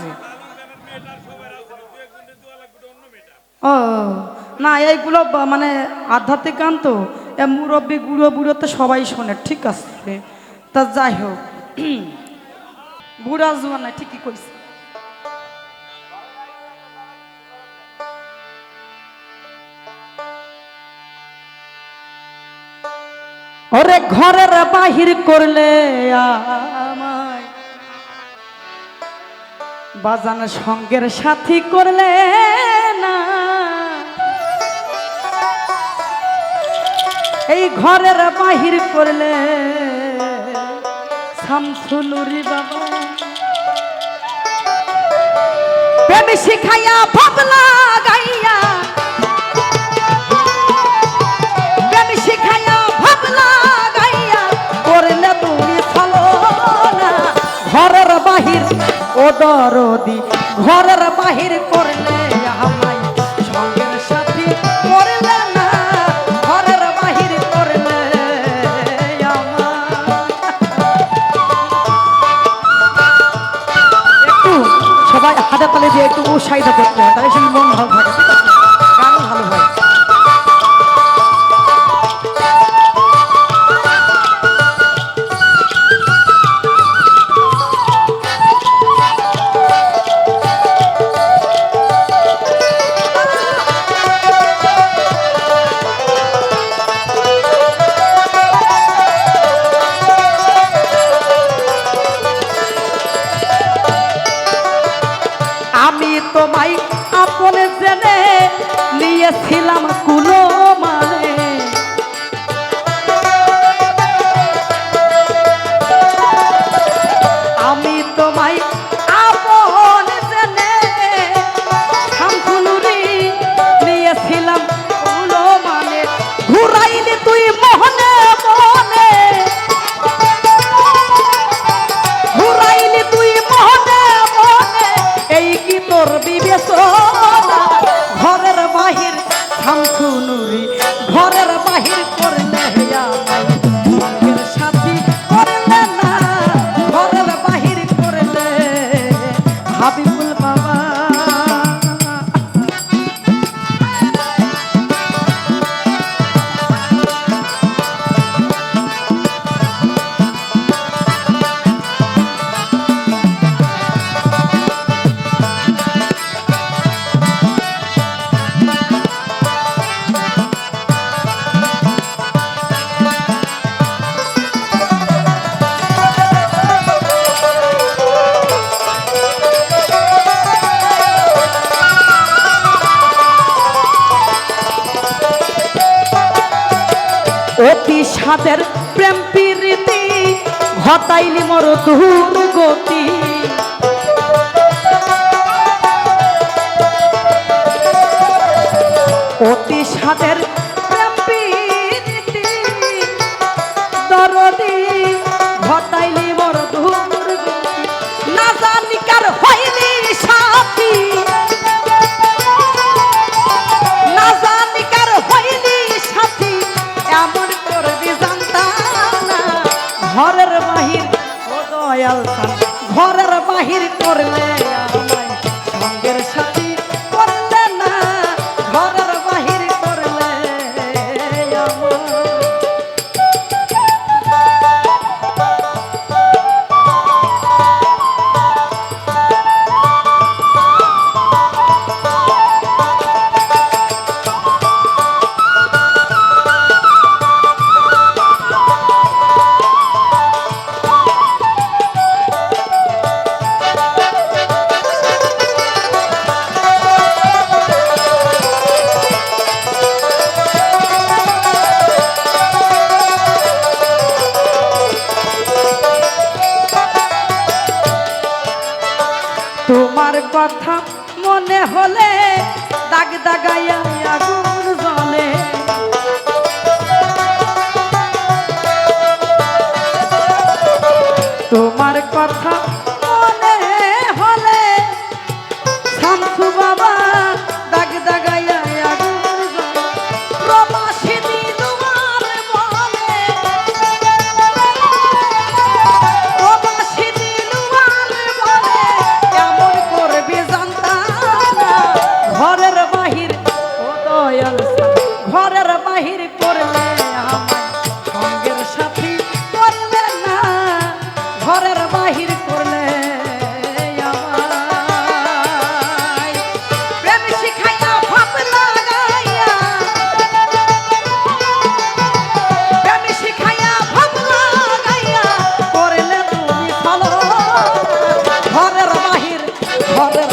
আছে। ও না, এইগুলো মানে আধ্যাত্মিক গান তো, মুরব্বী বুড়ো বুড়ো তো সবাই শোনে, ঠিক আছে। তা যাই হোক, বুড়া জোয়ান না, ঠিকই কইছে। ওরে ঘরের বাহির করলে আমায়, বাজান সঙ্গের সাথী করলে না, এই ঘরের বাহির করলে শামসুনুরি বাবা, প্রেম শিখাইয়া ভাবলা গাইয়া, প্রেম শিখাইয়া ভাবলা গাইয়া করলে তুমি চলো না, ঘরের বাহির ও দরদি, ঘরের বাহির করলে আমায় সঙ্গের সাথী করলে না, ঘরের বাহির করলে একটু সবাই হাতে তালে দিয়ে একটু উৎসাহিত করতে হয়, তাহলে সেই মন ভালো থাকে, ঠিক আছে, গানও ভালো হয়। আমি তোমায় আপনে জেনে নিয়েছিলাম কুলো মানে, আমি তোমায় আপনে জেনে শামসুনুরি নিয়েছিলাম কুলো মানে, ঘুরাইলি তুই মোহনে মনে, ঘুরাইলি তুই মোহনে মনে, এই কি তোর বিবেচনা, ঘরের বাহির শামসুনুরি, ঘরের বাহির করলে আমায় সঙ্গের সাথী করলে না, ঘরের বাহির করলে হাবিবুল বাবা। অতি সাদের প্রেম প্রীতি ঘটাইলি মোর দুর্গতি, অতি সাদের প্রেম প্রীতি দরদি ঘটাইলি মোর দুর্গতি, না জানি কার হইলি সাথী, না জানি কার হইলি সাথী, এমন করবি জানতাম না, ঘরের বাহির ও দয়াল খান, ঘরের বাহির করলে আমায় সঙ্গের সাথী করলে না, ঘরের বাহির করলে আমায়। তোমার কথা মনে হলে দাগ দাগাইয়া আগুন জ্বলে, তোমার কথা মনে হলে শামসু বাবা দাগ দাগাইয়া আগুন জ্বলে, প্রবাসী দিলুয়ার বলে, প্রবাসী দিলুয়ার বলে, এমন ঘরে